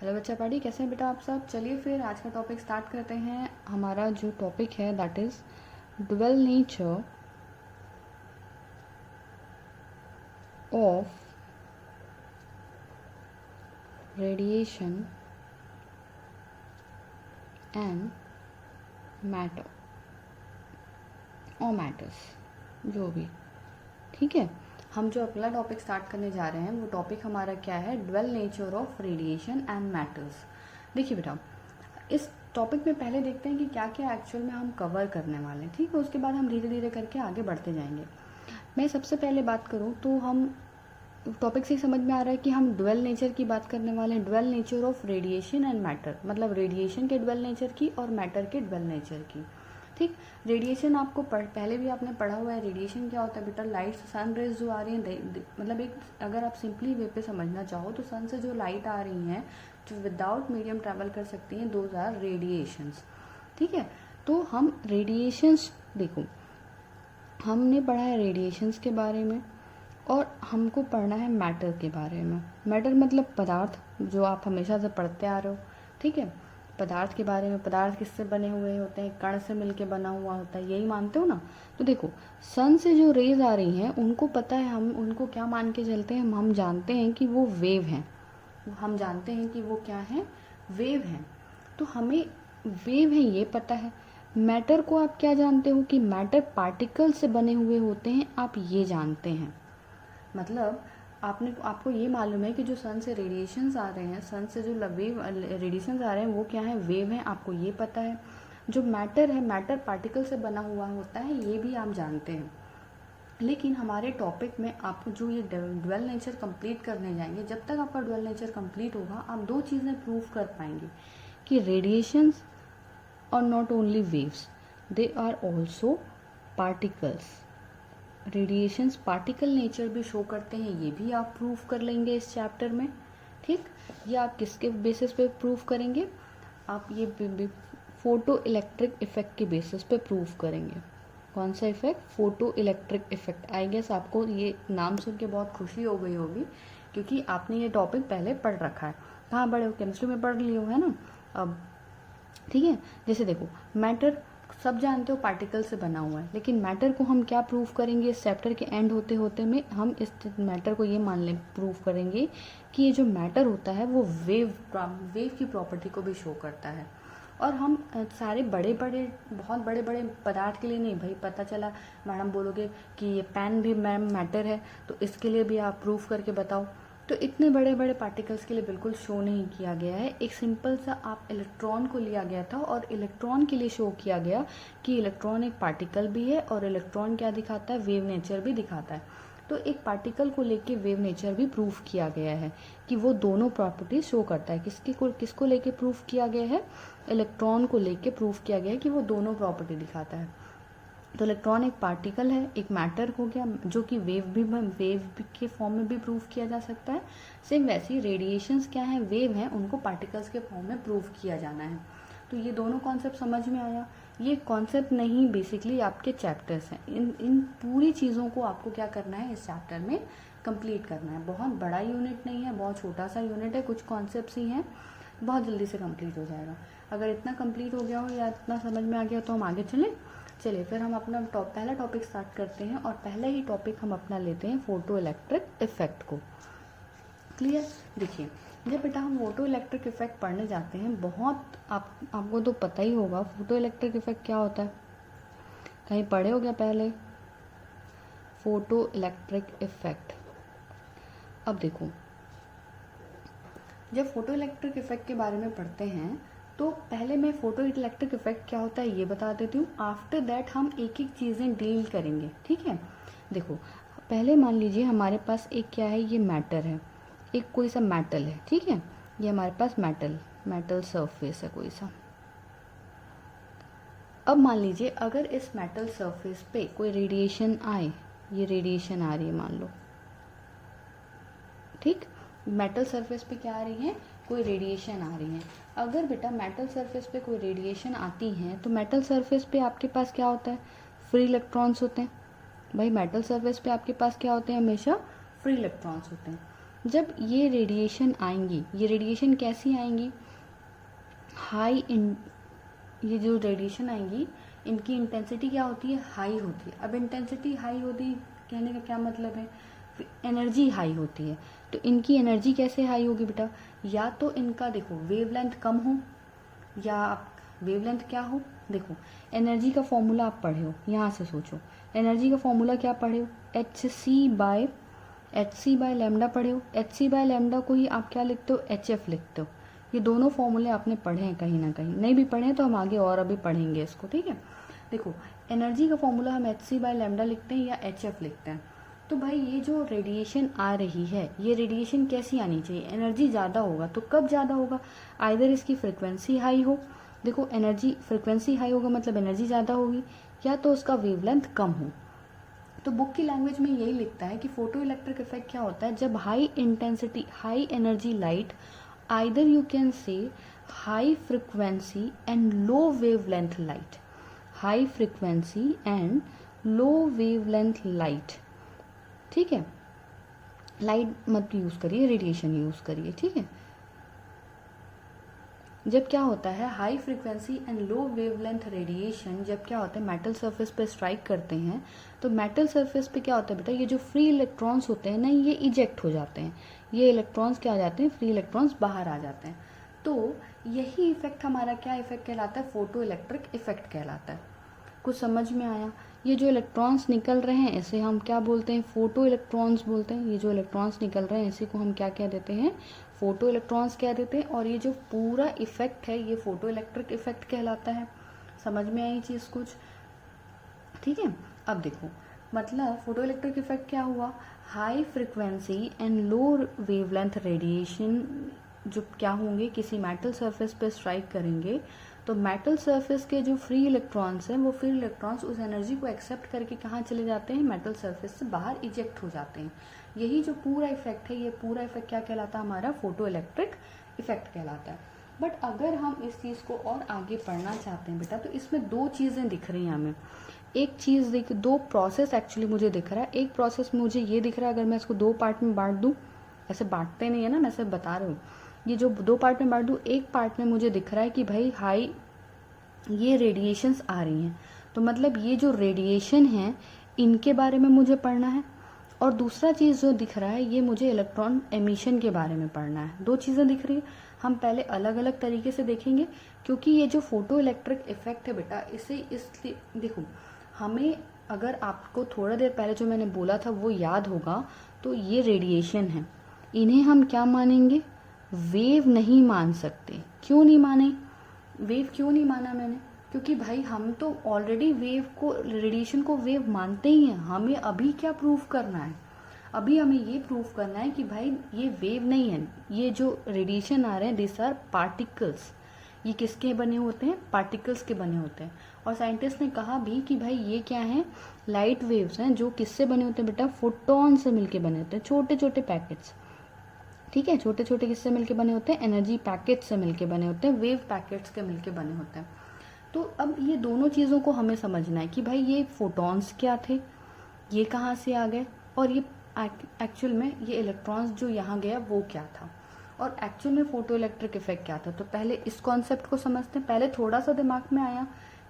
Hello बच्चा party, कैसे हैं बेटा आप सब। चलिए फिर आज का टॉपिक स्टार्ट करते हैं। हमारा जो टॉपिक है that is dual nature of radiation and matter और मैटर्स, जो भी। ठीक है, हम जो अगला टॉपिक स्टार्ट करने जा रहे हैं वो टॉपिक हमारा क्या है, dual nature of radiation and matters. देखिए बेटा, इस टॉपिक में पहले देखते हैं कि क्या क्या एक्चुअल में हम कवर करने वाले हैं। ठीक है, उसके बाद हम धीरे धीरे करके आगे बढ़ते जाएंगे। मैं सबसे पहले बात करूं तो हम टॉपिक से समझ में आ रहा है कि हम ड्वेल नेचर की बात करने वाले हैं, dual nature of radiation and matter, मतलब रेडिएशन के ड्वेल नेचर की और मैटर के ड्वेल नेचर की। ठीक, रेडिएशन आपको पहले भी आपने पढ़ा हुआ है। रेडिएशन क्या होता है बेटा, लाइट, सन रेज जो आ रही हैं, मतलब एक अगर आप सिंपली वे पे समझना चाहो तो सन से जो लाइट आ रही हैं जो विदाउट मीडियम ट्रैवल कर सकती हैं, दोज आर रेडिएशंस। ठीक है, तो हम रेडिएशंस, देखो हमने पढ़ा है रेडिएशंस के बारे में और हमको पढ़ना है मैटर के बारे में। मैटर मतलब पदार्थ, जो आप हमेशा से पढ़ते आ रहे हो। ठीक है, पदार्थ के बारे में। पदार्थ किससे बने हुए होते हैं, कण से मिलके बना हुआ होता है, यही मानते हो ना। तो देखो, सन से जो रेज आ रही हैं उनको पता है, हम उनको क्या मान के चलते हैं, हम जानते हैं कि वो वेव हैं। हम जानते हैं कि वो क्या है, वेव हैं। तो हमें वेव है ये पता है। मैटर को आप क्या जानते हो कि मैटर पार्टिकल से बने हुए होते हैं, आप ये जानते हैं। मतलब आपको ये मालूम है कि जो सन से रेडिएशंस आ रहे हैं, सन से जो वेव रेडिएशंस आ रहे हैं वो क्या है, वेव हैं, आपको ये पता है। जो मैटर है, मैटर पार्टिकल से बना हुआ होता है, ये भी आप जानते हैं। लेकिन हमारे टॉपिक में आपको जो ये ड्वेल नेचर कंप्लीट करने जाएंगे, जब तक आपका ड्वेल नेचर कंप्लीट होगा आप दो चीज़ें प्रूव कर पाएंगे कि रेडिएशंस और not only waves, they are also particles. Radiations particle nature भी शो करते हैं, ये भी आप प्रूव कर लेंगे इस चैप्टर में। ठीक, ये आप किसके बेसिस पे प्रूव करेंगे, आप ये फोटो इलेक्ट्रिक इफेक्ट के बेसिस पे प्रूव करेंगे। कौन सा effect, photo electric effect. I guess आपको ये नाम सुन के बहुत खुशी हो गई होगी क्योंकि आपने ये टॉपिक पहले पढ़ रखा है। कहाँ पढ़े हो, केमिस्ट्री में पढ़ लियो है ना। अब ठीक है, जैसे देखो मैटर सब जानते हो पार्टिकल से बना हुआ है, लेकिन मैटर को हम क्या प्रूव करेंगे, इस चैप्टर के एंड होते होते में हम इस मैटर को ये मान लें, प्रूव करेंगे कि ये जो मैटर होता है वो वेव की प्रॉपर्टी को भी शो करता है। और हम सारे बहुत बड़े बड़े पदार्थ के लिए नहीं भाई, पता चला मैडम बोलोगे कि ये पेन भी मैम मैटर है तो इसके लिए भी आप प्रूव करके बताओ, तो इतने बड़े बड़े पार्टिकल्स के लिए बिल्कुल शो नहीं किया गया है। एक सिंपल सा आप इलेक्ट्रॉन को लिया गया था और इलेक्ट्रॉन के लिए शो किया गया कि इलेक्ट्रॉन एक पार्टिकल भी है और इलेक्ट्रॉन क्या दिखाता है, वेव नेचर भी दिखाता है। तो एक पार्टिकल को लेके वेव नेचर भी प्रूफ किया गया है कि वो दोनों प्रॉपर्टी शो करता है। किसको लेके प्रूफ किया गया है, इलेक्ट्रॉन को लेके प्रूफ किया गया है कि वो दोनों प्रॉपर्टी दिखाता है। तो इलेक्ट्रॉन एक पार्टिकल है, एक मैटर हो गया, जो कि वेव के फॉर्म में भी प्रूव किया जा सकता है। सेम वैसे ही रेडिएशंस क्या है, वेव हैं, उनको पार्टिकल्स के फॉर्म में प्रूव किया जाना है। तो ये दोनों कॉन्सेप्ट समझ में आया। ये कॉन्सेप्ट नहीं, बेसिकली आपके चैप्टर्स हैं। इन पूरी चीज़ों को आपको क्या करना है, इस चैप्टर में कंप्लीट करना है। बहुत बड़ा यूनिट नहीं है, बहुत छोटा सा यूनिट है, कुछ कॉन्सेप्ट्स ही हैं, बहुत जल्दी से कंप्लीट हो जाएगा। अगर इतना कंप्लीट हो गया हो या इतना समझ में आ गया तो हम आगे चलिए फिर हम अपना पहला टॉपिक स्टार्ट करते हैं और पहले ही टॉपिक हम अपना लेते हैं फोटो इलेक्ट्रिक इफेक्ट को। क्लियर, देखिए जब बेटा हम फोटो इलेक्ट्रिक इफेक्ट पढ़ने जाते हैं, बहुत आपको तो पता ही होगा फोटो इलेक्ट्रिक इफेक्ट क्या होता है, कहीं पढ़े हो क्या पहले, फोटो इलेक्ट्रिक इफेक्ट। अब देखो, जब फोटो इलेक्ट्रिक इफेक्ट के बारे में पढ़ते हैं तो पहले मैं फोटो इलेक्ट्रिक इफेक्ट क्या होता है ये बता देती हूँ। आफ्टर दैट हम एक एक चीज़ें डील करेंगे। ठीक है, देखो पहले मान लीजिए हमारे पास एक क्या है, ये मैटर है, एक कोई सा मेटल है। ठीक है, ये हमारे पास मेटल सरफेस है कोई सा। अब मान लीजिए अगर इस मेटल सरफेस पे कोई रेडिएशन आए, ये रेडिएशन आ रही है मान लो। ठीक, मेटल सरफेस पे क्या आ रही है, कोई रेडिएशन आ रही है। अगर बेटा मेटल सरफेस पे कोई रेडिएशन आती है तो मेटल सरफेस पे आपके पास क्या होता है, फ्री इलेक्ट्रॉन्स होते हैं। भाई मेटल सरफेस पे आपके पास क्या होते हैं, हमेशा फ्री इलेक्ट्रॉन्स होते हैं। जब ये रेडिएशन आएंगी, ये रेडिएशन कैसी आएंगी, ये जो रेडिएशन आएंगी इनकी इंटेंसिटी क्या होती है, हाई होती है। अब इंटेंसिटी हाई होती है कहने का क्या मतलब है, एनर्जी हाई होती है। तो इनकी एनर्जी कैसे हाई होगी बेटा, या तो इनका देखो वेवलेंथ कम हो या वेवलेंथ क्या हो। देखो एनर्जी का फॉर्मूला आप पढ़े हो, यहाँ से सोचो, एनर्जी का फॉर्मूला क्या पढ़े हो, एच सी बाय लैम्डा पढ़े हो। एच सी बाय लैम्डा को ही आप क्या लिखते हो, एच एफ लिखते हो। ये दोनों फॉर्मूले आपने पढ़े हैं कहीं ना कहीं, नहीं भी पढ़े हैं तो हम आगे और अभी पढ़ेंगे इसको, ठीक है। देखो एनर्जी का फॉर्मूला हम एच सी बाय लैम्डा लिखते हैं या एच एफ लिखते हैं। तो भाई ये जो रेडिएशन आ रही है, ये रेडिएशन कैसी आनी चाहिए, एनर्जी ज़्यादा होगा। तो कब ज़्यादा होगा, आइदर इसकी फ्रिक्वेंसी हाई हो, देखो एनर्जी फ्रिक्वेंसी हाई होगा मतलब एनर्जी ज़्यादा होगी, या तो उसका वेवलेंथ कम हो। तो बुक की लैंग्वेज में यही लिखता है कि फोटो इलेक्ट्रिक इफेक्ट क्या होता है, जब high intensity high energy light, either you can say high frequency and low wavelength light, high frequency and low wavelength light, ठीक है। लाइट मत यूज करिए, रेडिएशन यूज करिए, ठीक है। जब क्या होता है high frequency and low wavelength radiation, जब क्या होता है मेटल सरफेस पे स्ट्राइक करते हैं, तो मेटल सरफेस पे क्या होता है बेटा, ये जो फ्री इलेक्ट्रॉन्स होते हैं ना, ये इजेक्ट हो जाते हैं, ये इलेक्ट्रॉन्स क्या आ जाते हैं, फ्री इलेक्ट्रॉन्स बाहर आ जाते हैं। तो यही इफेक्ट हमारा क्या इफेक्ट कहलाता है, फोटो इलेक्ट्रिक इफेक्ट कहलाता है। कुछ समझ में आया, ये जो इलेक्ट्रॉन्स निकल रहे हैं इसे हम क्या बोलते हैं, फोटो इलेक्ट्रॉन्स बोलते हैं। ये जो इलेक्ट्रॉन्स निकल रहे हैं इसी को हम क्या कह देते हैं, फोटो इलेक्ट्रॉन्स कह देते हैं। और ये जो पूरा इफेक्ट है ये फोटो इलेक्ट्रिक इफेक्ट कहलाता है। समझ में आई चीज़ कुछ, ठीक है। अब देखो मतलब फोटो इलेक्ट्रिक इफेक्ट क्या हुआ, high frequency and low wavelength radiation जो क्या होंगे किसी मेटल सरफेस पे स्ट्राइक करेंगे, तो मेटल सरफेस के जो फ्री इलेक्ट्रॉन्स हैं वो फ्री इलेक्ट्रॉन्स उस एनर्जी को एक्सेप्ट करके कहाँ चले जाते हैं, मेटल सरफेस से बाहर इजेक्ट हो जाते हैं। यही जो पूरा इफेक्ट है, ये पूरा इफेक्ट क्या कहलाता है, हमारा फोटो इलेक्ट्रिक इफेक्ट कहलाता है। बट अगर हम इस चीज़ को और आगे पढ़ना चाहते हैं बेटा, तो इसमें दो चीज़ें दिख रही हैं हमें। एक चीज़ दिख, दो प्रोसेस एक्चुअली मुझे दिख रहा है। एक प्रोसेस मुझे ये दिख रहा है, अगर मैं इसको दो पार्ट में बांट दूँ, ऐसे बांटते नहीं है ना, मैं सिर्फ बता रही हूँ, ये जो दो पार्ट में बांट दूँ, एक पार्ट में मुझे दिख रहा है कि भाई हाई ये रेडिएशंस आ रही हैं, तो मतलब ये जो रेडिएशन है इनके बारे में मुझे पढ़ना है। और दूसरा चीज़ जो दिख रहा है ये मुझे इलेक्ट्रॉन एमिशन के बारे में पढ़ना है। दो चीज़ें दिख रही है, हम पहले अलग अलग तरीके से देखेंगे, क्योंकि ये जो फोटो इलेक्ट्रिक इफेक्ट है बेटा, इसे इसलिए देखो, हमें अगर आपको थोड़ा देर पहले जो मैंने बोला था वो याद होगा, तो ये रेडिएशन है, इन्हें हम क्या मानेंगे, वेव नहीं मान सकते। क्यों नहीं माने, वेव क्यों नहीं माना मैंने, क्योंकि भाई हम तो ऑलरेडी वेव को, रेडिएशन को वेव मानते ही हैं। हमें अभी क्या प्रूफ करना है, अभी हमें ये प्रूफ करना है कि भाई ये वेव नहीं है, ये जो रेडिएशन आ रहे हैं दिस आर पार्टिकल्स। ये किसके बने होते हैं, पार्टिकल्स के बने होते हैं। और साइंटिस्ट ने कहा भी कि भाई ये क्या है, लाइट वेव्स हैं, जो किससे बने होते हैं बेटा, फोटोन से मिलके बने होते हैं, छोटे छोटे पैकेट्स, ठीक है। छोटे छोटे किससे मिलके बने होते हैं, एनर्जी पैकेट से मिलके बने होते हैं, वेव पैकेट्स के मिलके बने होते हैं। तो अब ये दोनों चीज़ों को हमें समझना है कि भाई ये फोटॉन्स क्या थे, ये कहाँ से आ गए, और ये एक्चुअल में ये इलेक्ट्रॉन्स जो यहाँ गया वो क्या था, और एक्चुअल में फोटो इलेक्ट्रिक इफेक्ट क्या था। तो पहले इस कॉन्सेप्ट को समझते हैं। पहले थोड़ा सा दिमाग में आया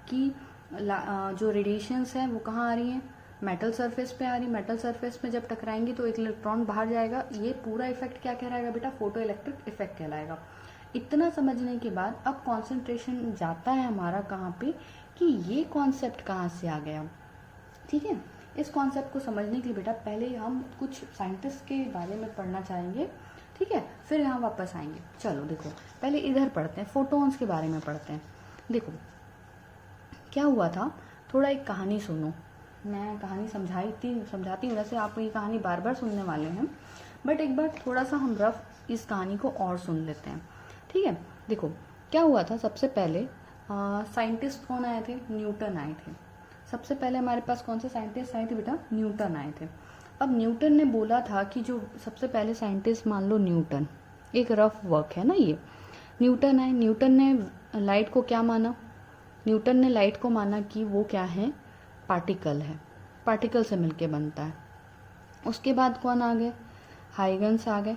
कि जो रेडिएशंस हैं वो कहाँ आ रही हैं, मेटल सरफेस पे आ रही, मेटल सरफेस में जब टकराएंगी तो एक इलेक्ट्रॉन बाहर जाएगा। ये पूरा इफेक्ट क्या कहलाएगा बेटा, फोटो इलेक्ट्रिक इफेक्ट कहलाएगा। इतना समझने के बाद अब कंसंट्रेशन जाता है हमारा कहाँ पे, कि ये कॉन्सेप्ट कहाँ से आ गया, ठीक है। इस कॉन्सेप्ट को समझने के लिए बेटा पहले हम कुछ साइंटिस्ट के बारे में पढ़ना चाहेंगे, ठीक है, फिर यहाँ वापस आएंगे। चलो देखो पहले इधर पढ़ते हैं, फोटॉन्स के बारे में पढ़ते हैं। देखो क्या हुआ था, थोड़ा एक कहानी सुनो, मैं कहानी समझाती हूँ, वैसे आप ये कहानी बार बार सुनने वाले हैं, बट एक बार थोड़ा सा हम रफ इस कहानी को और सुन लेते हैं, ठीक है। देखो क्या हुआ था, सबसे पहले साइंटिस्ट कौन आए थे, न्यूटन आए थे। सबसे पहले हमारे पास कौन से साइंटिस्ट आए थे बेटा, न्यूटन आए थे। अब न्यूटन ने बोला था कि जो सबसे पहले साइंटिस्ट, मान लो न्यूटन, एक रफ वर्क है ना ये, न्यूटन आए, न्यूटन ने लाइट को क्या माना, न्यूटन ने लाइट को माना कि वो क्या है, पार्टिकल है, पार्टिकल से मिलके बनता है। उसके बाद कौन आ गए, हाइगन्स आ गए।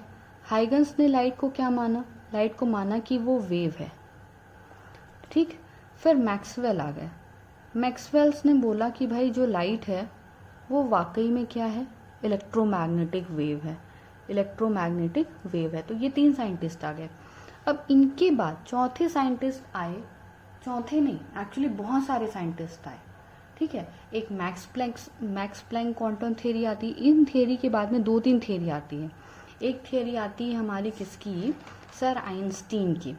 हाइगन्स ने लाइट को क्या माना, लाइट को माना कि वो वेव है, ठीक। फिर मैक्सवेल आ गए, मैक्सवेल्स ने बोला कि भाई जो लाइट है वो वाकई में क्या है, इलेक्ट्रोमैग्नेटिक वेव है, इलेक्ट्रोमैग्नेटिक वेव है। तो ये 3 साइंटिस्ट आ गए। अब इनके बाद चौथे साइंटिस्ट आए, चौथे नहीं एक्चुअली बहुत सारे साइंटिस्ट आए, ठीक है। एक मैक्स प्लैंक क्वांटम थ्योरी आती है। इन थ्योरी के बाद में 2-3 थ्योरी आती है। एक थ्योरी आती है हमारी किसकी, सर आइंस्टीन की,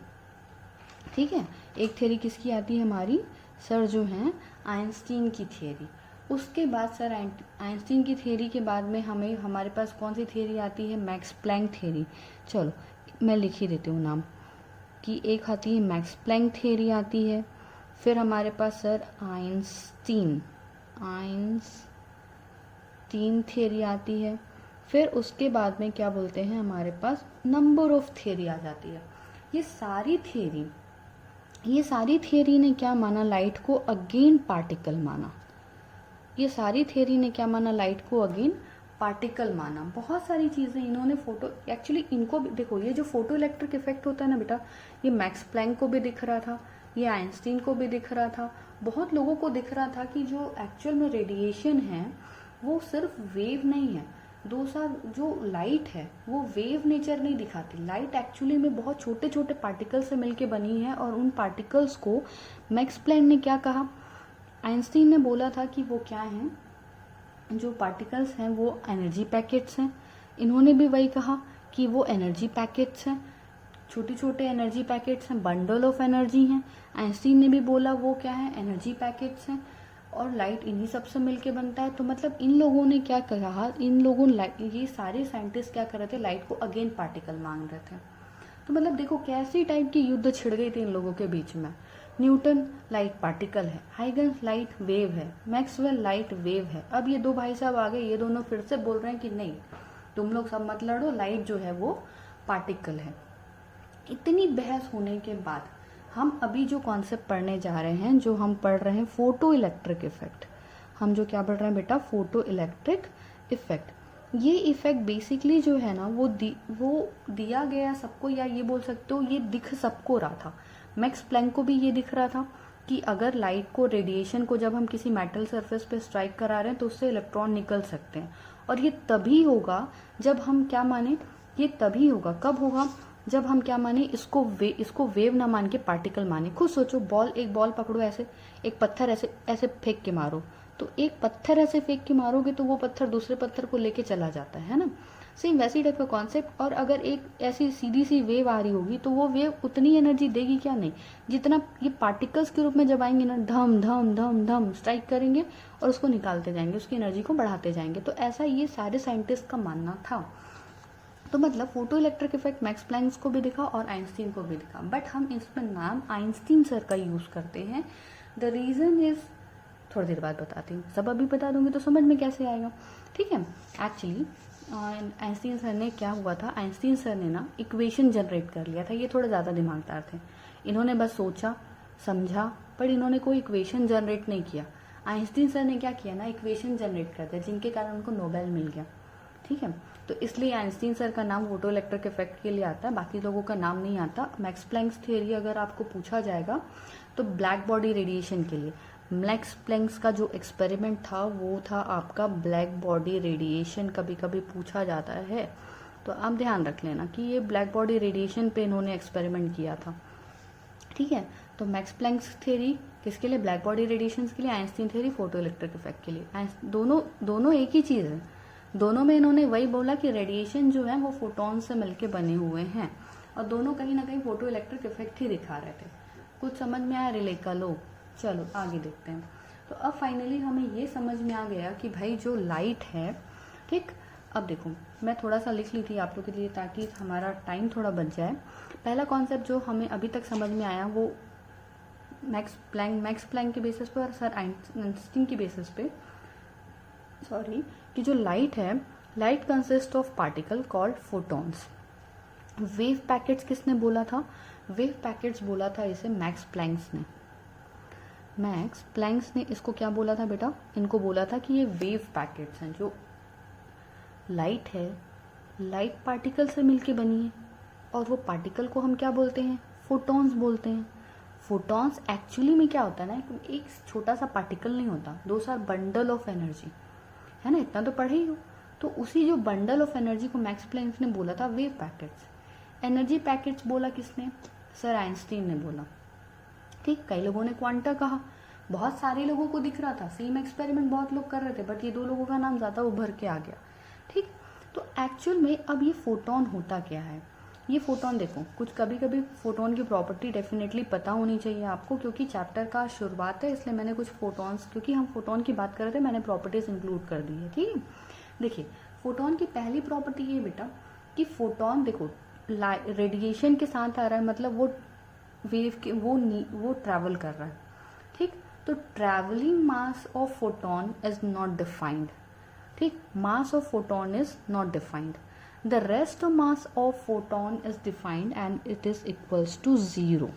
ठीक है। एक थ्योरी किसकी आती है हमारी, सर जो हैं आइंस्टीन की थ्योरी। उसके बाद सर आइंस्टीन की थ्योरी के बाद में हमारे पास कौन सी थ्योरी आती है, मैक्स प्लैंक थ्योरी। चलो मैं लिख ही देती हूँ नाम, कि एक आती है मैक्स प्लैंक थ्योरी आती है, फिर हमारे पास सर आइंस्टीन थ्योरी आती है, फिर उसके बाद में क्या बोलते हैं हमारे पास नंबर ऑफ थ्योरी आ जाती है। ये सारी थ्योरी ने क्या माना, लाइट को अगेन पार्टिकल माना। ये सारी थ्योरी ने क्या माना, लाइट को अगेन पार्टिकल माना। बहुत सारी चीज़ें इन्होंने एक्चुअली इनको भी देखो, ये जो फोटो इलेक्ट्रिक इफेक्ट होता है ना बेटा, ये मैक्स प्लैंक को भी दिख रहा था, ये आइंस्टीन को भी दिख रहा था, बहुत लोगों को दिख रहा था कि जो एक्चुअल में रेडिएशन है वो सिर्फ वेव नहीं है। जो लाइट है वो वेव नेचर नहीं दिखाती। लाइट एक्चुअली में बहुत छोटे छोटे पार्टिकल से मिलके बनी है, और उन पार्टिकल्स को मैक्स प्लैंक ने क्या कहा, आइंस्टीन ने बोला था कि वो क्या हैं, जो पार्टिकल्स हैं वो एनर्जी पैकेट्स हैं। इन्होंने भी वही कहा कि वो एनर्जी पैकेट्स हैं, छोटे छोटे एनर्जी पैकेट्स हैं, बंडल ऑफ एनर्जी हैं। आइंस्टीन ने भी बोला वो क्या है, एनर्जी पैकेट्स हैं, और लाइट इन्हीं सब से मिलके बनता है। तो मतलब इन लोगों ने क्या कहा, ये सारे साइंटिस्ट क्या कर रहे थे, लाइट को अगेन पार्टिकल मांग रहे थे। तो मतलब देखो कैसी टाइप की युद्ध छिड़ गई थी इन लोगों के बीच में। न्यूटन लाइट पार्टिकल है, हाइगन्स लाइट वेव है, मैक्सवेल लाइट वेव है। अब ये 2 भाई साहब आ गए, ये दोनों फिर से बोल रहे हैं कि नहीं तुम लोग सब मत लड़ो, लाइट जो है वो पार्टिकल है। इतनी बहस होने के बाद हम अभी जो कॉन्सेप्ट पढ़ने जा रहे हैं, जो हम पढ़ रहे हैं फोटो इलेक्ट्रिक इफेक्ट। हम जो क्या पढ़ रहे हैं बेटा, फोटो इलेक्ट्रिक इफेक्ट। ये इफेक्ट बेसिकली जो है ना वो दिया गया सबको, या ये बोल सकते हो ये दिख सबको रहा था। मैक्स प्लैंक को भी ये दिख रहा था कि अगर लाइट को, रेडिएशन को जब हम किसी मेटल सरफेस पे स्ट्राइक करा रहे हैं तो उससे इलेक्ट्रॉन निकल सकते हैं, और ये तभी होगा जब हम क्या माने, ये तभी होगा, कब होगा, जब हम क्या माने, इसको वेव ना मान के पार्टिकल माने। खुद सोचो, एक बॉल पकड़ो, ऐसे एक पत्थर ऐसे फेंक के मारो, तो एक पत्थर ऐसे फेंक के मारोगे तो वो पत्थर दूसरे पत्थर को लेके चला जाता है ना। सेम वैसी टाइप का कॉन्सेप्ट। और अगर एक ऐसी सीधी सी वेव आ रही होगी तो वो वेव उतनी एनर्जी देगी क्या, नहीं, जितना ये पार्टिकल्स के रूप में जब आएंगे ना, धम धम धम धम स्ट्राइक करेंगे और उसको निकालते जाएंगे, उसकी एनर्जी को बढ़ाते जाएंगे। तो ऐसा ये सारे साइंटिस्ट का मानना था। तो मतलब photo electric effect Max Planck को भी दिखा और आइंस्टीन को भी दिखा, बट हम इसमें नाम आइंस्टीन सर का यूज करते हैं। द रीजन इज, थोड़ी देर बाद बताती हूँ, सब अभी बता दूंगी तो समझ में कैसे आएगा, ठीक है। एक्चुअली आइंस्टीन सर ने क्या हुआ था, आइंस्टीन सर ने ना इक्वेशन जनरेट कर लिया था। ये थोड़ा ज़्यादा दिमागदार थे, इन्होंने बस सोचा समझा, पर इन्होंने कोई इक्वेशन जनरेट नहीं किया। आइंस्टीन सर ने क्या किया ना, इक्वेशन जनरेट कर दिया, जिनके कारण उनको नोबेल मिल गया, ठीक है। तो इसलिए आइंस्टीन सर का नाम फोटो इलेक्ट्रिक इफेक्ट के लिए आता है, बाकी लोगों का नाम नहीं आता। मैक्स प्लैंक थ्योरी अगर आपको पूछा जाएगा तो ब्लैक बॉडी रेडिएशन के लिए मैक्स प्लैंक का जो एक्सपेरिमेंट था वो था आपका ब्लैक बॉडी रेडिएशन। कभी कभी पूछा जाता है, तो आप ध्यान रख लेना कि ये ब्लैक बॉडी रेडिएशन पे इन्होंने एक्सपेरिमेंट किया था, ठीक है। तो मैक्स प्लैंक थ्योरी किसके लिए, ब्लैक बॉडी रेडिएशन के लिए, Einstein theory photo electric effect के लिए। दोनों एक ही चीज़ है, दोनों में इन्होंने वही बोला कि रेडिएशन जो है वो फोटॉन से मिलके बने हुए हैं, और दोनों कहीं ना कहीं फोटो इलेक्ट्रिक इफेक्ट ही दिखा रहे थे। कुछ समझ में आया रिले का लोग? चलो आगे देखते हैं। तो अब फाइनली हमें ये समझ में आ गया कि भाई जो लाइट है, ठीक। अब देखो मैं थोड़ा सा लिख ली थी आप लोग के लिए ताकि हमारा टाइम थोड़ा बच जाए। पहला कॉन्सेप्ट जो हमें अभी तक समझ में आया वो मैक्स प्लैंक के बेसिस पे और सर आइंस्टीन की बेसिस पे, सॉरी, कि जो लाइट है, light consist of particle called photons. Wave packets किसने बोला था, वेव पैकेट्स बोला था इसे मैक्स प्लैंक ने। मैक्स प्लैंक ने इसको क्या बोला था बेटा, इनको बोला था कि ये वेव पैकेट्स हैं, जो लाइट है लाइट पार्टिकल से मिलके बनी है, और वो पार्टिकल को हम क्या बोलते हैं, फोटॉन्स बोलते हैं। फोटॉन्स एक्चुअली में क्या होता है ना, एक छोटा सा पार्टिकल नहीं होता, those are bundle of energy, है ना, इतना तो पढ़े ही हो। तो उसी जो बंडल ऑफ एनर्जी को मैक्स प्लैंक ने बोला था वेव पैकेट्स। एनर्जी पैकेट्स बोला किसने, सर आइंस्टीन ने बोला। ठीक, कई लोगों ने क्वांटा कहा, बहुत सारे लोगों को दिख रहा था, सेम एक्सपेरिमेंट बहुत लोग कर रहे थे, बट ये दो लोगों का नाम ज़्यादा उभर के आ गया। ठीक, तो एक्चुअल में अब ये फोटोन होता क्या है, ये फोटोन देखो, कुछ कभी कभी फोटोन की प्रॉपर्टी डेफिनेटली पता होनी चाहिए आपको, क्योंकि चैप्टर का शुरुआत है, इसलिए मैंने कुछ फोटोन्स, क्योंकि हम फोटोन की बात कर रहे थे, मैंने प्रॉपर्टीज इंक्लूड कर दी है। ठीक है, देखिए फोटोन की पहली प्रॉपर्टी ये बेटा कि फोटोन देखो रेडिएशन के साथ आ रहा है, मतलब वो वेव के वो ट्रैवल कर रहा है। ठीक, तो travelling mass of photon is not defined. ठीक, mass of photon is not defined, the rest mass of photon is defined and it is equals to 0.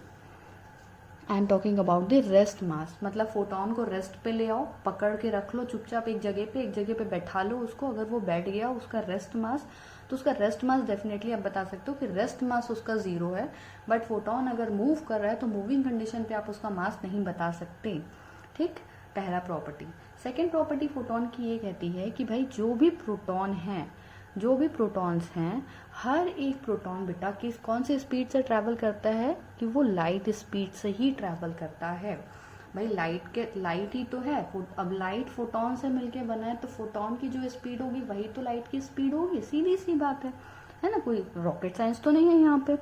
I am talking about the rest mass, मतलब photon को rest पे ले आओ, पकड़ के रख लो चुपचाप एक जगह पे बैठा लो उसको, अगर वो बैठ गया उसका रेस्ट मास, तो उसका रेस्ट मास डेफिनेटली आप बता सकते हो कि रेस्ट मास उसका 0 है। बट फोटोन अगर मूव कर रहा है तो मूविंग कंडीशन पे आप उसका मास नहीं बता सकते। ठीक, पहला प्रॉपर्टी। सेकेंड प्रॉपर्टी फोटोन की ये कहती है कि भाई जो भी प्रोटॉन है, जो भी प्रोटॉन्स हैं, हर एक प्रोटॉन बेटा किस कौन से स्पीड से ट्रैवल करता है, कि वो लाइट स्पीड से ही ट्रैवल करता है। भाई लाइट ही तो है, अब लाइट फोटॉन से मिलके बना है, तो फोटॉन की जो स्पीड होगी वही तो लाइट की स्पीड होगी, सीधी सी बात है ना, कोई रॉकेट साइंस तो नहीं है यहाँ पे।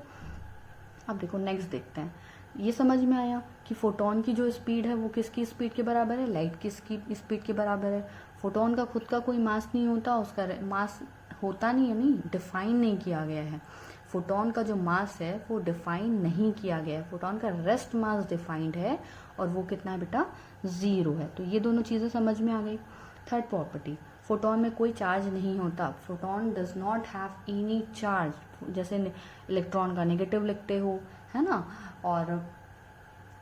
अब देखो नेक्स्ट देखते हैं, ये समझ में आया कि फोटोन की जो स्पीड है वो किसकी स्पीड के बराबर है, लाइट की स्पीड के बराबर है। फोटोन का खुद का कोई मास नहीं होता, उसका मास होता नहीं है, नहीं डिफाइन नहीं किया गया है। फोटोन का जो मास है वो डिफाइन नहीं किया गया है, फोटोन का रेस्ट मास डिफाइंड है, और वो कितना है बेटा, 0 है। तो ये दोनों चीज़ें समझ में आ गई। थर्ड प्रॉपर्टी, फोटोन में कोई चार्ज नहीं होता, photon does not have any charge, जैसे इलेक्ट्रॉन का नेगेटिव लिखते हो, है ना, और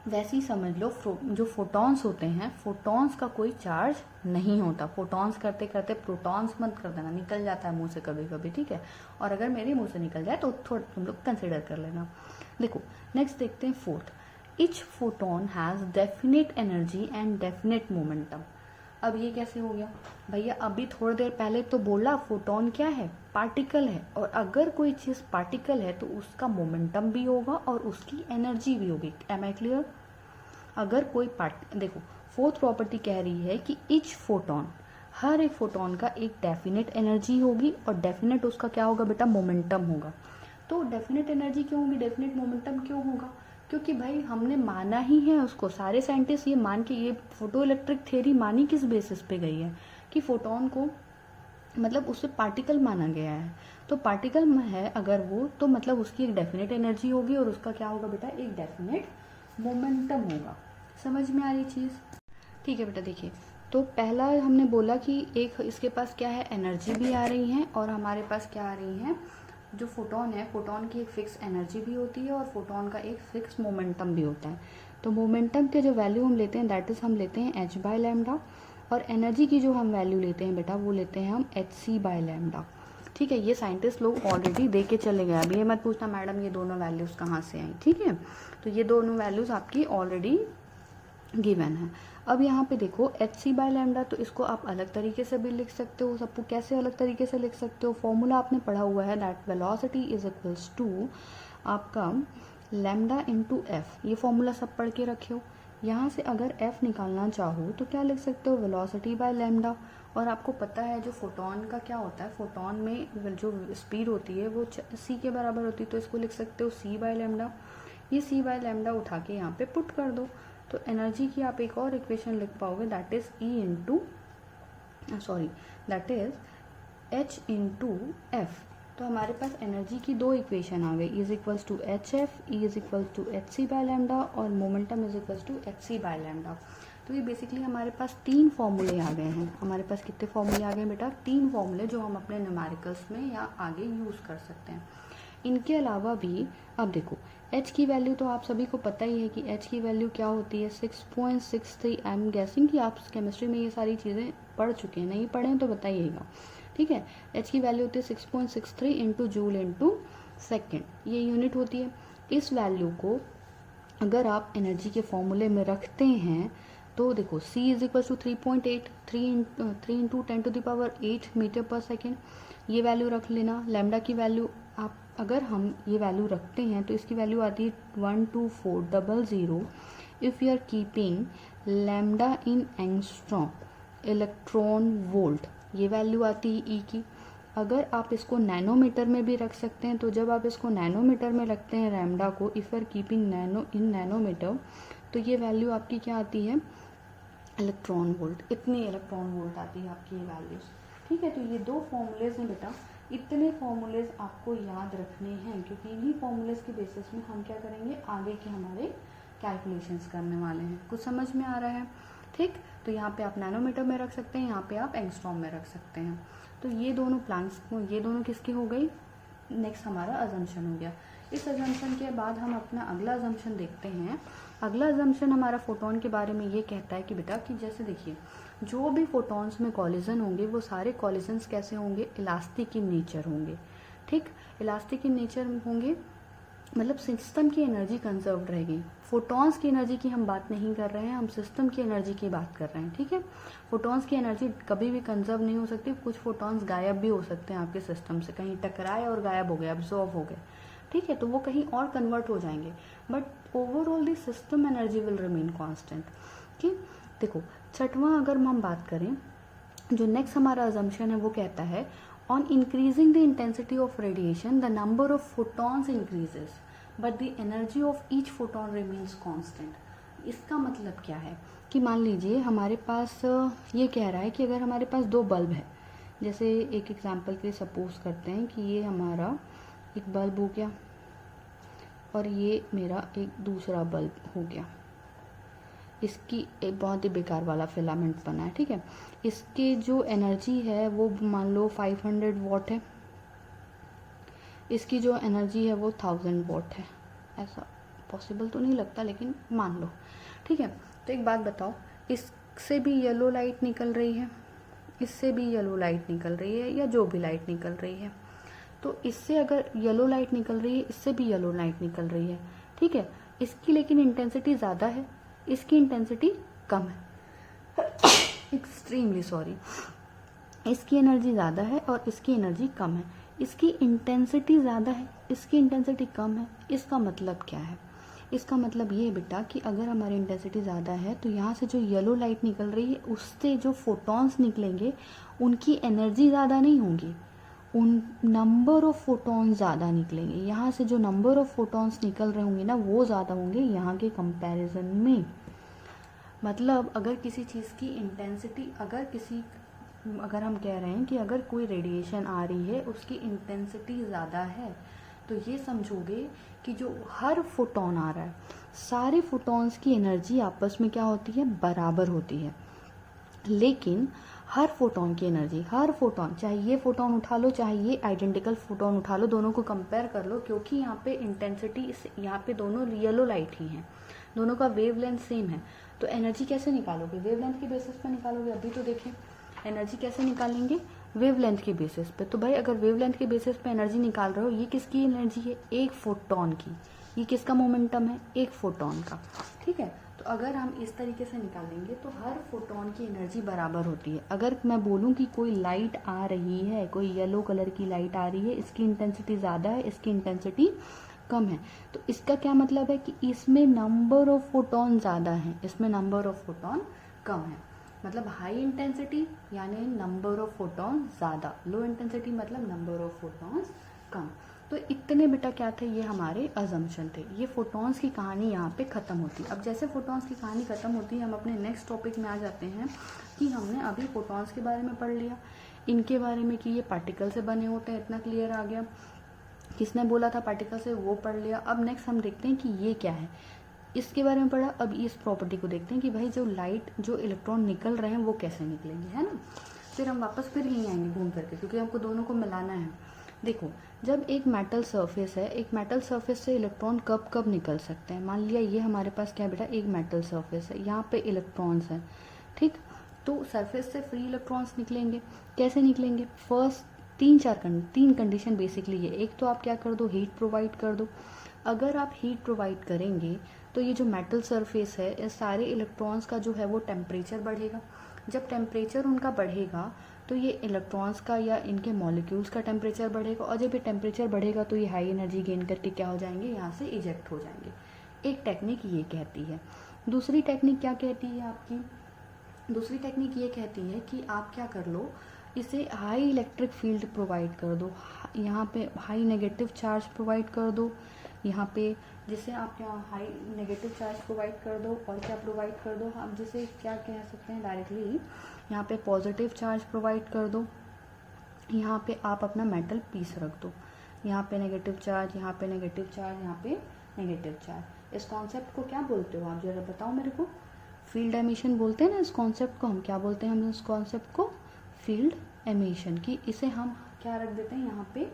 वैसे ही समझ लो जो फोटॉन्स होते हैं, फोटॉन्स का कोई चार्ज नहीं होता। फोटॉन्स करते करते प्रोटॉन्स मत कर देना, निकल जाता है मुंह से कभी कभी, ठीक है, और अगर मेरे मुंह से निकल जाए तो थोड़ा तुम लोग कंसिडर कर लेना। देखो नेक्स्ट देखते हैं fourth, each photon has definite energy and definite momentum. अब ये कैसे हो गया भैया, अभी थोड़ी देर पहले तो बोला फोटोन क्या है, पार्टिकल है, और अगर कोई चीज़ पार्टिकल है तो उसका मोमेंटम भी होगा और उसकी एनर्जी भी होगी। Am I clear? अगर कोई देखो फोर्थ प्रॉपर्टी कह रही है कि ईच फोटोन, हर एक फोटोन का एक डेफिनेट एनर्जी होगी और डेफिनेट उसका क्या होगा बेटा, मोमेंटम होगा। तो डेफिनेट एनर्जी क्यों होगी, डेफिनेट मोमेंटम क्यों होगा, क्योंकि भाई हमने माना ही है उसको, सारे साइंटिस्ट ये मान के, ये फोटो इलेक्ट्रिक थ्योरी मानी किस बेसिस पे गई है कि फोटोन को मतलब उससे पार्टिकल माना गया है, तो पार्टिकल में है अगर वो, तो मतलब उसकी एक डेफिनेट एनर्जी होगी और उसका क्या होगा बेटा, एक डेफिनेट मोमेंटम होगा। समझ में आ रही चीज़? ठीक है बेटा, देखिए तो पहला हमने बोला कि एक इसके पास क्या है, एनर्जी भी आ रही है, और हमारे पास क्या आ रही है, जो फोटोन है, फोटोन की एक फिक्स एनर्जी भी होती है और फोटोन का एक फिक्स मोमेंटम भी होता है। तो मोमेंटम के जो वैल्यू हम लेते हैं दैट इज हम लेते हैं h/λ, और एनर्जी की जो हम वैल्यू लेते हैं बेटा वो लेते हैं हम hc/λ। ठीक है, ये साइंटिस्ट लोग ऑलरेडी दे के चले गए, अभी ये मत पूछना मैडम ये दोनों वैल्यूज़ कहाँ से आई। ठीक है, तो ये दोनों वैल्यूज़ आपकी ऑलरेडी गिवन है। अब यहाँ पे देखो hc/λ, तो इसको आप अलग तरीके से भी लिख सकते हो। सबको कैसे अलग तरीके से लिख सकते हो, फॉर्मूला आपने पढ़ा हुआ है, that velocity is equals to आपका लैम्डा इंटू एफ, ये फॉर्मूला सब पढ़ के रखे हो। यहाँ से अगर f निकालना चाहो तो क्या लिख सकते हो, वेलोसिटी बाय लैम्डा। और आपको पता है जो फोटोन का क्या होता है, फोटोन में जो स्पीड होती है वो c के बराबर होती है, तो इसको लिख सकते हो c/λ। ये c/λ उठा के यहाँ पे पुट कर दो, तो एनर्जी की आप एक और इक्वेशन लिख पाओगे, that is h into f. तो हमारे पास एनर्जी की दो इक्वेशन आ गई, is equals to hf, E is equals to hc/λ, और momentum is equals to hc/λ। तो ये बेसिकली हमारे पास 3 फॉर्मूले आ गए हैं। हमारे पास कितने फॉर्मूले आ गए बेटा, 3 फॉर्मूले, जो हम अपने न्यूमेरिकल्स में या आगे यूज़ कर सकते हैं। इनके अलावा भी अब देखो h की वैल्यू तो आप सभी को पता ही है कि h की वैल्यू क्या होती है, 6.63। आई एम गेसिंग कि आप केमिस्ट्री में ये सारी चीज़ें पढ़ चुके हैं, नहीं पढ़े तो बताइएगा। ठीक है। एच की वैल्यू होती है 6.63 इंटू जूल इंटू सेकेंड, ये यूनिट होती है। इस वैल्यू को अगर आप एनर्जी के फॉर्मूले में रखते हैं तो देखो C is equal to 3.8, 3 into 10⁸ metre per second, ये वैल्यू रख लेना। लैम्डा की वैल्यू आप अगर हम ये वैल्यू रखते हैं तो इसकी वैल्यू आती है 12400 if you are keeping lambda in angstrom electron volt, ये वैल्यू आती है ई की। अगर आप इसको नैनोमीटर में भी रख सकते हैं, तो जब आप इसको नैनोमीटर में रखते हैं लैम्डा को, इफ़ आर कीपिंग नैनोमीटर, तो ये वैल्यू आपकी क्या आती है, इलेक्ट्रॉन वोल्ट। इतनी इलेक्ट्रॉन वोल्ट आती है आपकी ये वैल्यूज, ठीक है। तो ये दो फॉर्मूलेज हैं बेटा, इतने फॉर्मूलेज आपको याद रखने हैं, क्योंकि इन्हीं फॉर्मूलेज के बेसिस में हम क्या करेंगे, आगे के हमारे कैलकुलेशंस करने वाले हैं। कुछ समझ में आ रहा है, ठीक। तो यहाँ पे आप नैनोमीटर में रख सकते हैं, यहाँ पे आप एंगस्ट्रॉम में रख सकते हैं। तो ये दोनों प्लान्स, ये दोनों किसकी हो गई, नेक्स्ट हमारा अजम्पशन हो गया। इस अजम्पशन के बाद हम अपना अगला अजम्पशन देखते हैं। अगला अजम्पशन हमारा फोटोन के बारे में ये कहता है कि बेटा कि जैसे देखिए, जो भी फोटॉन्स में कॉलिजन होंगे वो सारे कॉलिजन्स कैसे होंगे, इलास्टिक इन नेचर होंगे, ठीक। इलास्टिक इन नेचर होंगे मतलब सिस्टम की एनर्जी कंजर्व रहेगी। फोटॉन्स की एनर्जी की हम बात नहीं कर रहे हैं, हम सिस्टम की एनर्जी की बात कर रहे हैं, ठीक है। फोटॉन्स की एनर्जी कभी भी कंजर्व नहीं हो सकती, कुछ फोटॉन्स गायब भी हो सकते हैं आपके सिस्टम से, कहीं टकराए और गायब हो गए, अब्जॉर्व हो गए, ठीक है, तो वो कहीं और कन्वर्ट हो जाएंगे, but overall the system energy will remain constant, ठीक। देखो छठवां अगर हम बात करें, जो नेक्स्ट हमारा अजम्पशन है वो कहता है on increasing the intensity of radiation the number of photons increases but the energy of each photon remains constant. इसका मतलब क्या है कि मान लीजिए हमारे पास ये कह रहा है कि अगर हमारे पास दो बल्ब है, जैसे एक एग्जांपल के लिए सपोज करते हैं कि ये हमारा एक बल्ब हो गया और ये मेरा एक दूसरा बल्ब हो गया, इसकी एक बहुत ही बेकार वाला फिलामेंट बना है, ठीक है। इसके जो एनर्जी है वो मान लो 500 वॉट है, इसकी जो एनर्जी है वो 1000 वॉट है। ऐसा पॉसिबल तो नहीं लगता लेकिन मान लो, ठीक है। तो एक बात बताओ, इससे भी येलो लाइट निकल रही है, इससे भी येलो लाइट निकल रही है, या जो भी लाइट निकल रही है, तो इससे अगर येलो लाइट निकल रही है, इससे भी येलो लाइट निकल रही है, ठीक है। इसकी लेकिन इंटेंसिटी ज़्यादा है, इसकी इंटेंसिटी कम है एक्सट्रीमली सॉरी, इसकी एनर्जी ज़्यादा है और इसकी एनर्जी कम है। इसकी इंटेंसिटी ज़्यादा है, इसकी इंटेंसिटी कम है। इसका मतलब क्या है, इसका मतलब ये है बेटा कि अगर हमारी इंटेंसिटी ज़्यादा है तो यहाँ से जो येलो लाइट निकल रही है उससे जो फोटॉन्स निकलेंगे उनकी एनर्जी ज़्यादा नहीं होगी, उन नंबर ऑफ फोटॉन्स ज़्यादा निकलेंगे। यहाँ से जो नंबर ऑफ फोटॉन्स निकल रहे होंगे ना वो ज़्यादा होंगे यहाँ के कंपैरिजन में। मतलब अगर किसी चीज़ की इंटेंसिटी, अगर हम कह रहे हैं कि अगर कोई रेडिएशन आ रही है उसकी इंटेंसिटी ज़्यादा है, तो ये समझोगे कि जो हर फोटॉन आ रहा है, सारे फोटॉन्स की एनर्जी आपस में क्या होती है, बराबर होती है। लेकिन हर फोटॉन की एनर्जी, हर फोटॉन, चाहे ये फोटॉन उठा लो चाहे ये आइडेंटिकल फोटॉन उठा लो, दोनों को कंपेयर कर लो, क्योंकि यहाँ पे इंटेंसिटी, यहाँ पे दोनों येलो लाइट ही हैं, दोनों का वेवलेंथ सेम है। तो एनर्जी कैसे निकालोगे, वेवलेंथ के बेसिस पे निकालोगे। अभी तो देखें एनर्जी कैसे निकालेंगे, वेवलेंथ के बेसिस पे। तो भाई अगर वेवलेंथ के बेसिस पे एनर्जी निकाल रहे हो, ये किसकी एनर्जी है, एक फोटॉन की, ये किसका मोमेंटम है, एक फोटॉन का, ठीक है। तो अगर हम इस तरीके से निकालेंगे तो हर फोटॉन की एनर्जी बराबर होती है। अगर मैं बोलूँ कि कोई लाइट आ रही है, कोई येलो कलर की लाइट आ रही है, इसकी इंटेंसिटी ज़्यादा है, इसकी इंटेंसिटी कम है, तो इसका क्या मतलब है कि इसमें नंबर ऑफ फोटॉन ज़्यादा है, इसमें नंबर ऑफ फोटॉन कम है। मतलब हाई इंटेंसिटी यानी नंबर ऑफ फोटॉन ज़्यादा, लो इंटेंसिटी मतलब नंबर ऑफ फोटॉन्स कम। तो इतने बेटा क्या थे, ये हमारे अजम्पशन थे। ये फोटॉन्स की कहानी यहाँ पे ख़त्म होती है। अब जैसे फोटॉन्स की कहानी ख़त्म होती है, हम अपने नेक्स्ट टॉपिक में आ जाते हैं कि हमने अभी फोटॉन्स के बारे में पढ़ लिया, इनके बारे में कि ये पार्टिकल से बने होते हैं, इतना क्लियर आ गया। किसने बोला था पार्टिकल से, वो पढ़ लिया। अब नेक्स्ट हम देखते हैं कि ये क्या है, इसके बारे में पढ़ा। अब इस प्रॉपर्टी को देखते हैं कि भाई जो लाइट, जो इलेक्ट्रॉन निकल रहे हैं वो कैसे निकलेंगे, है ना। फिर हम वापस फिर यहीं आएंगे घूम करके, क्योंकि हमको दोनों को मिलाना है। देखो जब एक मेटल सरफेस है, एक मेटल सरफेस से इलेक्ट्रॉन कब कब निकल सकते हैं। मान लिया ये हमारे पास क्या है बेटा, एक मेटल सरफेस है, यहाँ पे इलेक्ट्रॉन्स हैं, ठीक। तो सरफेस से फ्री इलेक्ट्रॉन्स निकलेंगे। कैसे निकलेंगे? फर्स्ट तीन कंडीशन बेसिकली है। एक तो आप क्या कर दो, हीट प्रोवाइड कर दो। अगर आप हीट प्रोवाइड करेंगे तो ये जो मेटल सरफेस है, इस सारे इलेक्ट्रॉन्स का जो है वो टेम्परेचर बढ़ेगा। जब टेम्परेचर उनका बढ़ेगा तो ये इलेक्ट्रॉन्स का या इनके मॉलिक्यूल्स का टेम्परेचर बढ़ेगा, और जब ये टेम्परेचर बढ़ेगा तो ये हाई एनर्जी गेन करके क्या हो जाएंगे, यहाँ से इजेक्ट हो जाएंगे। एक टेक्निक ये कहती है। दूसरी टेक्निक क्या कहती है आपकी? दूसरी टेक्निक ये कहती है कि आप क्या कर लो, इसे हाई इलेक्ट्रिक फील्ड प्रोवाइड कर दो, यहाँ पे हाई नेगेटिव चार्ज प्रोवाइड कर दो, यहाँ पे जिसे आप यहाँ हाई नेगेटिव चार्ज प्रोवाइड कर दो, और क्या प्रोवाइड कर दो, हम जिसे क्या कह सकते हैं डायरेक्टली, यहाँ पे पॉजिटिव चार्ज प्रोवाइड कर दो। यहाँ पे आप अपना मेटल पीस रख दो, यहाँ पे नेगेटिव चार्ज, यहाँ पे नेगेटिव चार्ज, यहाँ पे नेगेटिव चार्ज। इस कॉन्सेप्ट को क्या बोलते हो आप जरा बताओ मेरे को? फील्ड एमिशन बोलते हैं ना इस कॉन्सेप्ट को। हम क्या बोलते हैं? हम इस कॉन्सेप्ट को फील्ड एमिशन की, इसे हम क्या रख देते हैं यहाँ पे,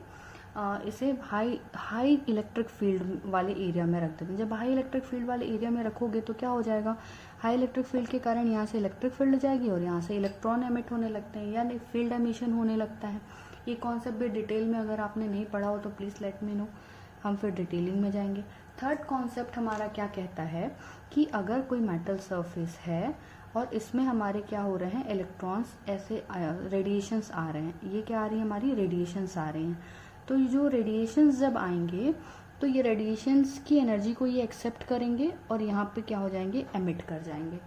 इसे हाई इलेक्ट्रिक फील्ड वाले एरिया में रख देते हैं। जब हाई इलेक्ट्रिक फील्ड वाले एरिया में रखोगे तो क्या हो जाएगा, हाई इलेक्ट्रिक फील्ड के कारण यहाँ से इलेक्ट्रिक फील्ड जाएगी और यहाँ से इलेक्ट्रॉन एमिट होने लगते हैं, यानी फील्ड एमिशन होने लगता है। ये कॉन्सेप्ट भी डिटेल में अगर आपने नहीं पढ़ा हो तो प्लीज़ लेट मी नो, हम फिर डिटेलिंग में जाएंगे। थर्ड कॉन्सेप्ट हमारा क्या कहता है कि अगर कोई मेटल सरफेस है और इसमें हमारे क्या हो रहे हैं, इलेक्ट्रॉन्स ऐसे रेडिएशंस आ रहे हैं, ये क्या आ रही है हमारी, रेडिएशंस आ रही हैं। तो ये जो रेडिएशंस जब आएंगे तो ये रेडिएशंस की एनर्जी को ये एक्सेप्ट करेंगे और यहाँ पे क्या हो जाएंगे, एमिट कर जाएंगे।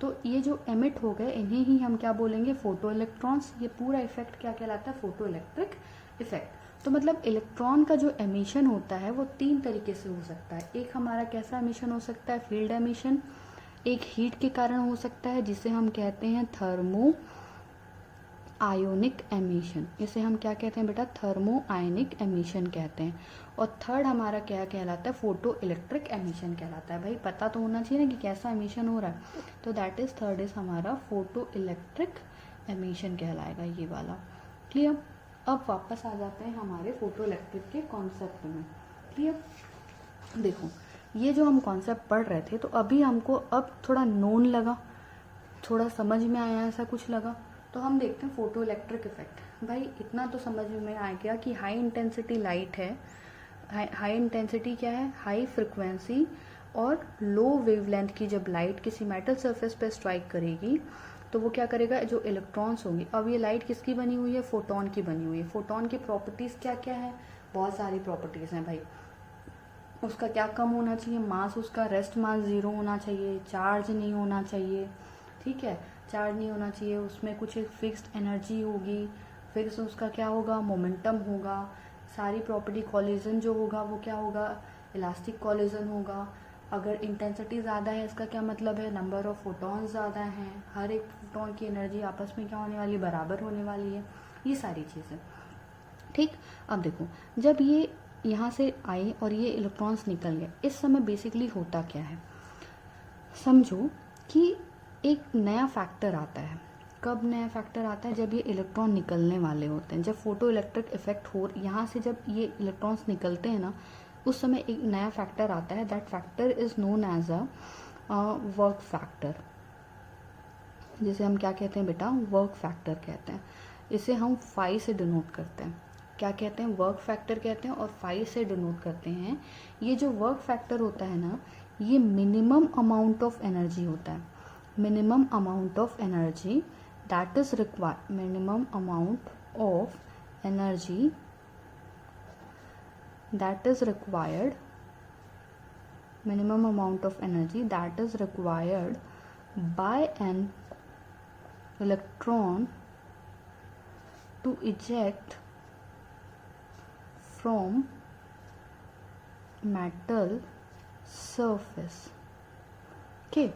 तो ये जो एमिट हो गए इन्हें ही हम क्या बोलेंगे, फोटो इलेक्ट्रॉन्स। ये पूरा इफेक्ट क्या कहलाता है, फोटो इलेक्ट्रिक इफेक्ट। तो मतलब इलेक्ट्रॉन का जो एमिशन होता है वो 3 तरीके से हो सकता है। एक हमारा कैसा एमिशन हो सकता है, फील्ड एमिशन। एक हीट के कारण हो सकता है जिसे हम कहते हैं थर्मो आयोनिक एमिशन। इसे हम क्या कहते हैं बेटा, थर्मो आयोनिक एमिशन कहते हैं। और थर्ड हमारा क्या कहलाता है, फोटो इलेक्ट्रिक एमिशन कहलाता है। भाई पता तो होना चाहिए ना कि कैसा एमिशन हो रहा है, तो दैट इज थर्ड इज हमारा फोटो इलेक्ट्रिक एमिशन कहलाएगा ये वाला। क्लियर? अब वापस आ जाते हैं हमारे फोटो इलेक्ट्रिक के कॉन्सेप्ट में। क्लियर? देखो ये जो हम कॉन्सेप्ट पढ़ रहे थे तो अभी हमको अब थोड़ा नोन लगा, थोड़ा समझ में आया, ऐसा कुछ लगा। तो हम देखते हैं फोटो इलेक्ट्रिक इफेक्ट। भाई इतना तो समझ में आ गया कि हाई इंटेंसिटी लाइट है। हाई इंटेंसिटी क्या है, हाई फ्रिक्वेंसी और लो वेवलेंथ की जब लाइट किसी मेटल सरफेस पे स्ट्राइक करेगी तो वो क्या करेगा, जो इलेक्ट्रॉन्स होंगे, अब ये लाइट किसकी बनी हुई है, फोटोन की बनी हुई है। फोटोन की प्रॉपर्टीज क्या क्या है, बहुत सारी प्रॉपर्टीज हैं भाई। उसका क्या कम होना चाहिए, मास उसका रेस्ट मास 0 होना चाहिए, चार्ज नहीं होना चाहिए, ठीक है, चार्ज नहीं होना चाहिए, उसमें कुछ एक फिक्स्ड एनर्जी होगी, फिक्स उसका क्या होगा, मोमेंटम होगा, सारी प्रॉपर्टी, कॉलिजन जो होगा वो क्या होगा, इलास्टिक कॉलिजन होगा। अगर इंटेंसिटी ज़्यादा है इसका क्या मतलब है, नंबर ऑफ फोटॉन्स ज़्यादा हैं, हर एक फोटॉन की एनर्जी आपस में क्या होने वाली, बराबर होने वाली है, ये सारी चीज़ें। ठीक, अब देखो जब ये यहाँ से आए और ये इलेक्ट्रॉन्स निकल गए, इस समय बेसिकली होता क्या है, समझो कि एक नया फैक्टर आता है। कब नया फैक्टर आता है, जब ये इलेक्ट्रॉन निकलने वाले होते हैं, जब फोटो इलेक्ट्रिक इफेक्ट हो, यहाँ से जब ये इलेक्ट्रॉन्स निकलते हैं ना, उस समय एक नया फैक्टर आता है। That factor is known as a work factor, जिसे हम क्या कहते हैं बेटा, वर्क फैक्टर कहते हैं। इसे हम फाई से डिनोट करते हैं। क्या कहते हैं, वर्क फैक्टर कहते हैं, और फाई से डिनोट करते हैं। ये जो वर्क फैक्टर होता है ना, ये मिनिमम अमाउंट ऑफ एनर्जी होता है, minimum amount of energy that is required, minimum amount of energy that is required, minimum amount of energy that is required by an electron to eject from metal surface। okay,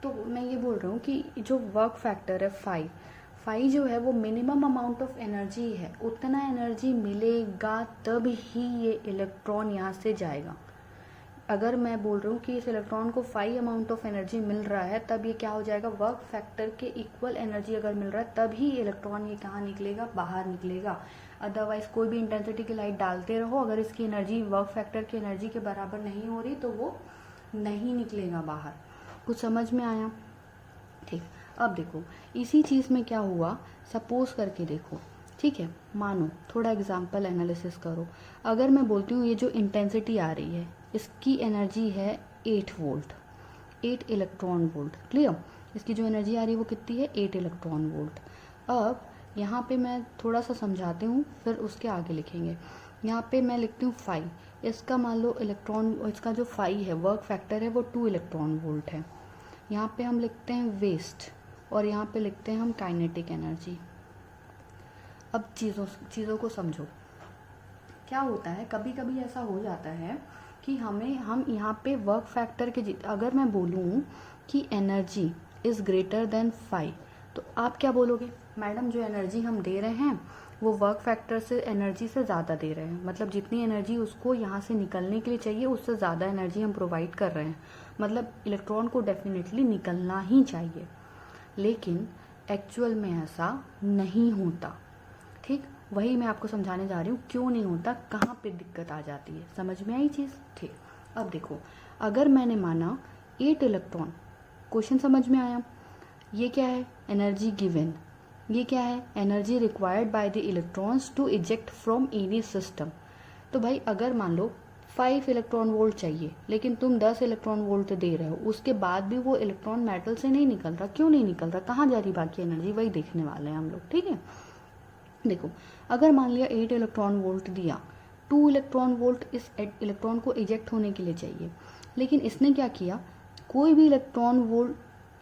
तो मैं ये बोल रहा हूँ कि जो वर्क फैक्टर है phi जो है वो मिनिमम अमाउंट ऑफ एनर्जी है, उतना एनर्जी मिलेगा तब ही ये इलेक्ट्रॉन यहाँ से जाएगा। अगर मैं बोल रहा हूँ कि इस इलेक्ट्रॉन को फाई अमाउंट ऑफ एनर्जी मिल रहा है, तब ये क्या हो जाएगा, वर्क फैक्टर के इक्वल एनर्जी अगर मिल रहा है तब ही इलेक्ट्रॉन ये कहाँ निकलेगा, बाहर निकलेगा। अदरवाइज कोई भी इंटेंसिटी की लाइट डालते रहो, अगर इसकी एनर्जी वर्क फैक्टर की एनर्जी के बराबर नहीं हो रही तो वो नहीं निकलेगा बाहर। कुछ समझ में आया? ठीक, अब देखो इसी चीज़ में क्या हुआ, सपोज करके देखो, ठीक है, मानो थोड़ा एग्जाम्पल एनालिसिस करो। अगर मैं बोलती हूँ ये जो इंटेंसिटी आ रही है इसकी एनर्जी है 8 वोल्ट, 8 इलेक्ट्रॉन वोल्ट, क्लियर। इसकी जो एनर्जी आ रही है वो कितनी है, 8 इलेक्ट्रॉन वोल्ट। अब यहाँ पे मैं थोड़ा सा समझाती हूँ फिर उसके आगे लिखेंगे। यहाँ पे मैं लिखती हूँ 5, इसका मान लो इलेक्ट्रॉन, इसका जो 5 है वर्क फैक्टर है वो 2 इलेक्ट्रॉन वोल्ट है। यहाँ पे हम लिखते हैं वेस्ट और यहाँ पे लिखते हैं हम काइनेटिक एनर्जी। अब चीज़ों को समझो, क्या होता है, कभी कभी ऐसा हो जाता है कि हम यहाँ पे वर्क फैक्टर के, अगर मैं बोलूँ कि एनर्जी इज़ ग्रेटर देन 5, तो आप क्या बोलोगे, मैडम जो एनर्जी हम दे रहे हैं वो वर्क फैक्टर से एनर्जी से ज़्यादा दे रहे हैं, मतलब जितनी एनर्जी उसको यहाँ से निकलने के लिए चाहिए उससे ज़्यादा एनर्जी हम प्रोवाइड कर रहे हैं, मतलब इलेक्ट्रॉन को डेफिनेटली निकलना ही चाहिए। लेकिन एक्चुअल में ऐसा नहीं होता, ठीक। वही मैं आपको समझाने जा रही हूँ क्यों नहीं होता, कहाँ पे दिक्कत आ जाती है, समझ में आई चीज़, ठीक। अब देखो अगर मैंने माना 8 इलेक्ट्रॉन, क्वेश्चन समझ में आया, ये क्या है, एनर्जी गिवन, ये क्या है, energy required by the electrons to eject from any system. तो भाई अगर मान लो 5 इलेक्ट्रॉन वोल्ट चाहिए लेकिन तुम 10 इलेक्ट्रॉन वोल्ट दे रहे हो, उसके बाद भी वो इलेक्ट्रॉन मेटल से नहीं निकल रहा, क्यों नहीं निकल रहा, कहाँ जा रही बाकी एनर्जी, वही देखने वाले हैं हम लोग, ठीक है। देखो अगर मान लिया 8 इलेक्ट्रॉन वोल्ट दिया, 2 इलेक्ट्रॉन वोल्ट इस इलेक्ट्रॉन को इजेक्ट होने के लिए चाहिए, लेकिन इसने क्या किया, कोई भी इलेक्ट्रॉन वोल्ट,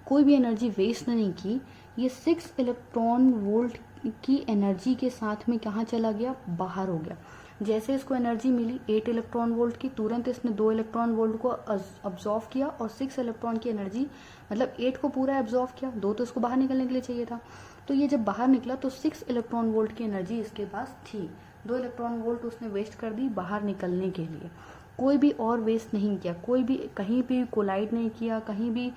कोई भी एनर्जी वेस्ट नहीं की, ये 6 इलेक्ट्रॉन वोल्ट की एनर्जी के साथ में कहाँ चला गया, बाहर हो गया। जैसे इसको एनर्जी मिली 8 इलेक्ट्रॉन वोल्ट की, तुरंत इसने 2 इलेक्ट्रॉन वोल्ट को अब्जॉर्व किया और 6 इलेक्ट्रॉन की एनर्जी, मतलब 8 को पूरा अब्जॉर्व किया, 2 तो इसको बाहर निकलने के लिए चाहिए था। तो ये जब बाहर निकला तो 6 इलेक्ट्रॉन वोल्ट की एनर्जी इसके पास थी, 2 इलेक्ट्रॉन वोल्ट उसने वेस्ट कर दी बाहर निकलने के लिए, कोई भी और वेस्ट नहीं किया, कोई भी कहीं भी कोलाइड नहीं किया, कहीं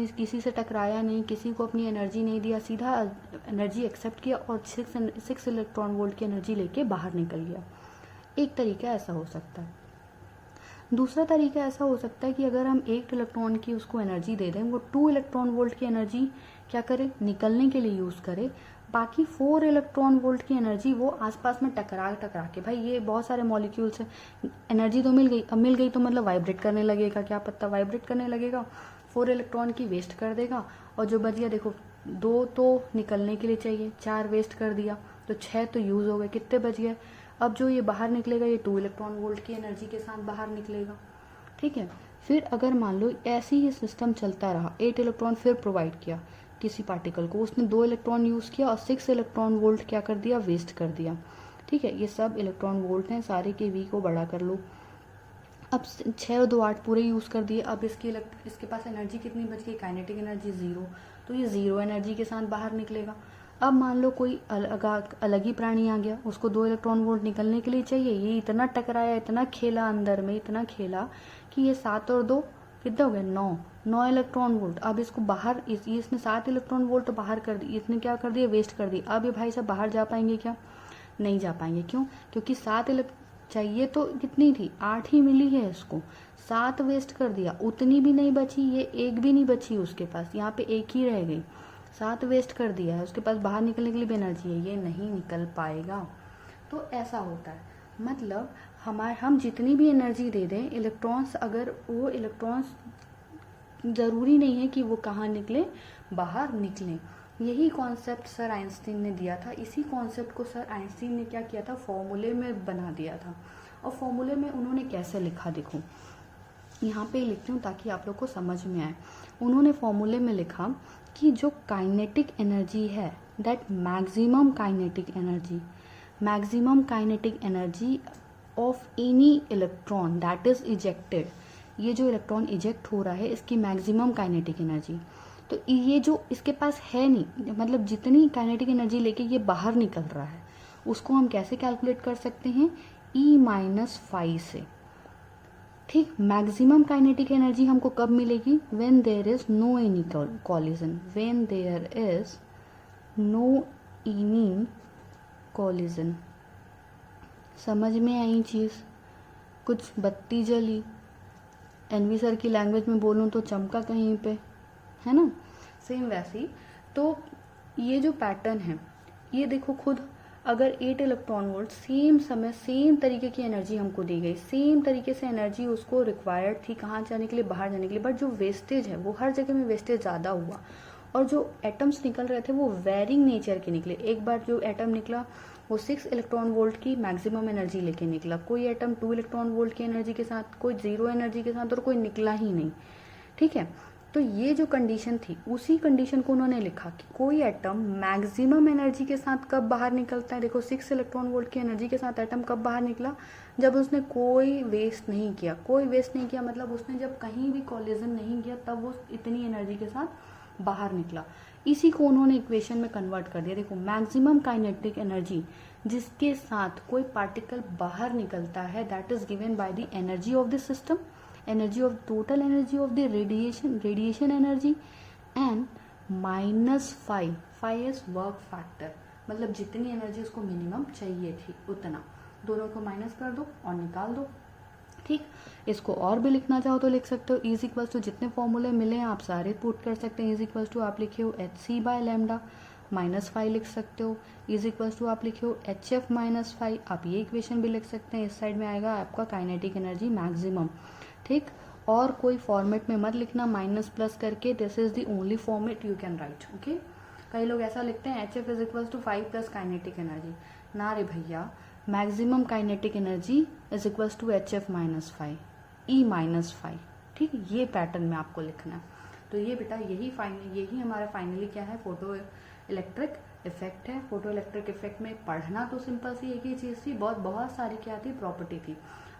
किसी से टकराया नहीं, किसी को अपनी एनर्जी नहीं दिया, सीधा एनर्जी एक्सेप्ट किया और 6 इलेक्ट्रॉन वोल्ट की एनर्जी लेके बाहर निकल गया। एक तरीका ऐसा हो सकता है। दूसरा तरीका ऐसा हो सकता है कि अगर हम 1 इलेक्ट्रॉन की उसको एनर्जी दे दें, वो 2 इलेक्ट्रॉन वोल्ट की एनर्जी क्या करे, निकलने के लिए यूज़ करे, बाकी 4 इलेक्ट्रॉन वोल्ट की एनर्जी वो आसपास में टकरा के, भाई ये बहुत सारे मॉलिक्यूल्स हैं, एनर्जी तो मिल गई, अब मिल गई तो मतलब वाइब्रेट करने लगेगा, क्या पता वाइब्रेट करने लगेगा, 4 इलेक्ट्रॉन की वेस्ट कर देगा, और जो बच गया देखो 2 तो निकलने के लिए चाहिए, 4 वेस्ट कर दिया तो 6 तो यूज़ हो गए, कितने बच गए, अब जो ये बाहर निकलेगा ये 2 इलेक्ट्रॉन वोल्ट की एनर्जी के साथ बाहर निकलेगा, ठीक है। फिर अगर मान लो ऐसे ही सिस्टम चलता रहा, 8 इलेक्ट्रॉन फिर प्रोवाइड किया किसी पार्टिकल को, उसने 2 इलेक्ट्रॉन यूज़ किया और 6 इलेक्ट्रॉन वोल्ट क्या कर दिया, वेस्ट कर दिया, ठीक है। ये सब इलेक्ट्रॉन वोल्ट हैं, सारे के वी को बड़ा कर लो, अब 6 और 2 8 पूरे यूज़ कर दिए, अब इसके पास एनर्जी कितनी बच गई, काइनेटिक एनर्जी 0, तो ये 0 एनर्जी के साथ बाहर निकलेगा। अब मान लो कोई अलग ही प्राणी आ गया, उसको 2 इलेक्ट्रॉन वोल्ट निकलने के लिए चाहिए, ये इतना टकराया, इतना खेला अंदर में, इतना खेला कि ये 7 और 2 कितना हो गया, 9 इलेक्ट्रॉन वोल्ट। अब इसको बाहर इसने 7 इलेक्ट्रॉन वोल्ट तो बाहर कर दी, इसने क्या कर दिया, वेस्ट कर दी। अब ये भाई साहब बाहर जा पाएंगे क्या, नहीं जा पाएंगे, क्यों, क्योंकि 7 चाहिए तो कितनी थी, 8 ही मिली है इसको, 7 वेस्ट कर दिया, उतनी भी नहीं बची, ये एक भी नहीं बची उसके पास, यहाँ पे एक ही रह गई, 7 वेस्ट कर दिया है, उसके पास बाहर निकलने के लिए भी एनर्जी है, ये नहीं निकल पाएगा। तो ऐसा होता है, मतलब हम जितनी भी एनर्जी दे दें, इलेक्ट्रॉन्स, अगर वो इलेक्ट्रॉन्स ज़रूरी नहीं है कि वो कहाँ निकले, बाहर निकलें। यही कॉन्सेप्ट सर आइंस्टीन ने दिया था, इसी कॉन्सेप्ट को सर आइंस्टीन ने क्या किया था, फॉर्मूले में बना दिया था। और फॉर्मूले में उन्होंने कैसे लिखा, देखो यहाँ पे लिखती हूँ ताकि आप लोग को समझ में आए। उन्होंने फॉर्मूले में लिखा कि जो काइनेटिक एनर्जी है, that maximum kinetic energy of any electron that is ejected, ये जो इलेक्ट्रॉन इजेक्ट हो रहा है इसकी मैक्सिमम काइनेटिक एनर्जी, तो ये जो इसके पास है नहीं, मतलब जितनी काइनेटिक एनर्जी लेके ये बाहर निकल रहा है, उसको हम कैसे कैलकुलेट कर सकते हैं, E-5 से, ठीक। मैक्सिमम काइनेटिक एनर्जी हमको कब मिलेगी, when there is no any collision, when there is no any collision. समझ में आई चीज़, कुछ बत्ती जली, एनवी सर की लैंग्वेज में बोलूँ तो चमका कहीं पे, है ना। सेम वैसी। तो ये जो पैटर्न है, ये देखो खुद, अगर 8 इलेक्ट्रॉन वोल्ट सेम समय सेम तरीके की एनर्जी हमको दी गई, सेम तरीके से एनर्जी उसको रिक्वायर्ड थी कहाँ जाने के लिए, बाहर जाने के लिए, बट जो वेस्टेज है वो हर जगह में वेस्टेज ज़्यादा हुआ और जो एटम्स निकल रहे थे वो वेरिंग नेचर के निकले। एक बार जो एटम निकला वो 6 इलेक्ट्रॉन वोल्ट की मैक्सिमम एनर्जी लेके निकला, कोई एटम 2 इलेक्ट्रॉन वोल्ट की एनर्जी के साथ, कोई 0 एनर्जी के साथ, और कोई निकला ही नहीं। ठीक है, तो ये जो कंडीशन थी उसी कंडीशन को उन्होंने लिखा कि कोई एटम मैक्सिमम एनर्जी के साथ कब बाहर निकलता है। देखो 6 इलेक्ट्रॉन वोल्ट की एनर्जी के साथ एटम कब बाहर निकला, जब उसने कोई वेस्ट नहीं किया। कोई वेस्ट नहीं किया मतलब उसने जब कहीं भी कॉलिजन नहीं किया तब वो इतनी एनर्जी के साथ बाहर निकला। इसी को उन्होंने इक्वेशन में कन्वर्ट कर दिया। देखो मैक्सिमम काइनेटिक एनर्जी जिसके साथ कोई पार्टिकल बाहर निकलता है, that is given by the energy of the system, energy of total energy of the radiation energy and minus phi is work factor, मतलब जितनी एनर्जी उसको मिनिमम चाहिए थी उतना, दोनों को माइनस कर दो और निकाल दो। ठीक, इसको और भी लिखना चाहो तो लिख सकते हो, इज इक्वल्स टू जितने फॉर्मूले मिले हैं आप सारे पुट कर सकते हैं। इज इक्वल्स टू आप लिखे हो HC बाय लैम्डा माइनस 5 लिख सकते हो। इज इक्वल्स टू आप लिखे हो HF माइनस 5, आप ये इक्वेशन भी लिख सकते हैं। इस साइड में आएगा आपका काइनेटिक एनर्जी मैक्सिमम। ठीक, और कोई फॉर्मेट में मत लिखना माइनस प्लस करके, this is the only format you can write. Okay, कई लोग ऐसा लिखते हैं HF is equals to 5 plus kinetic energy, ना रे भैया, maximum kinetic energy is equals to HF minus 5 E minus 5। ठीक, ये पैटर्न में आपको लिखना है। तो ये बेटा यही हमारा फाइनली क्या है, फोटो इलेक्ट्रिक इफेक्ट है। फोटो इलेक्ट्रिक इफेक्ट में पढ़ना तो सिंपल सी एक ही चीज़ थी, बहुत सारी क्या थी, प्रॉपर्टी थी।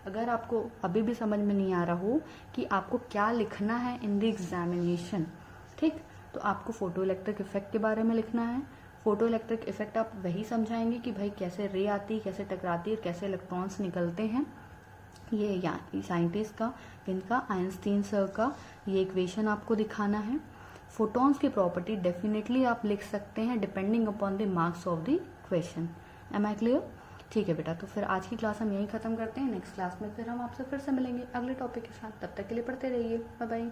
अगर आपको अभी भी समझ में नहीं आ रहा हो कि आपको क्या लिखना है इन द एग्जामिनेशन, ठीक, तो आपको फोटो इलेक्ट्रिक इफेक्ट के बारे में लिखना है। फोटो इलेक्ट्रिक इफेक्ट आप वही समझाएंगे कि भाई कैसे रे आती, कैसे टकराती है, कैसे इलेक्ट्रॉन्स निकलते हैं। ये साइंटिस्ट का, इनका आइंस्टीन सर का ये इक्वेशन आपको दिखाना है। फोटॉन्स की प्रॉपर्टी डेफिनेटली आप लिख सकते हैं depending upon the marks of the question. Am I clear? ठीक है बेटा, तो फिर आज की क्लास हम यहीं खत्म करते हैं। नेक्स्ट क्लास में फिर हम आपसे फिर से मिलेंगे अगले टॉपिक के साथ। तब तक के लिए पढ़ते रहिए। Bye bye.